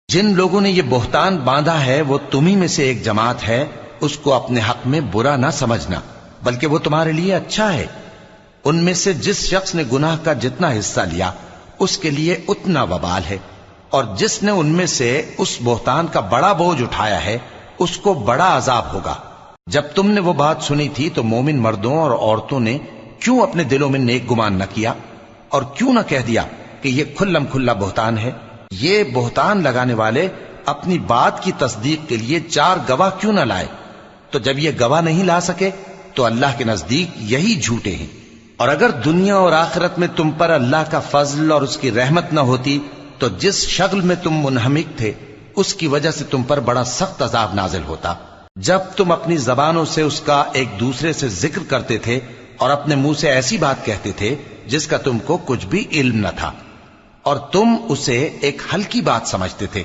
جن لوگوں نے یہ بہتان باندھا ہے وہ تمہیں میں سے ایک جماعت ہے، اس کو اپنے حق میں برا نہ سمجھنا، بلکہ وہ تمہارے لیے اچھا ہے۔ ان میں سے جس شخص نے گناہ کا جتنا حصہ لیا اس کے لیے اتنا وبال ہے، اور جس نے ان میں سے اس بہتان کا بڑا بوجھ اٹھایا ہے اس کو بڑا عذاب ہوگا۔ جب تم نے وہ بات سنی تھی تو مومن مردوں اور عورتوں نے کیوں اپنے دلوں میں نیک گمان نہ کیا، اور کیوں نہ کہہ دیا کہ یہ کھلم کھلا بہتان ہے؟ یہ بہتان لگانے والے اپنی بات کی تصدیق کے لیے 4 گواہ کیوں نہ لائے؟ تو جب یہ گواہ نہیں لا سکے تو اللہ کے نزدیک یہی جھوٹے ہیں۔ اور اگر دنیا اور آخرت میں تم پر اللہ کا فضل اور اس کی رحمت نہ ہوتی تو جس شغل میں تم منہمک تھے اس کی وجہ سے تم پر بڑا سخت عذاب نازل ہوتا، جب تم اپنی زبانوں سے اس کا ایک دوسرے سے ذکر کرتے تھے اور اپنے منہ سے ایسی بات کہتے تھے جس کا تم کو کچھ بھی علم نہ تھا، اور تم اسے ایک ہلکی بات سمجھتے تھے۔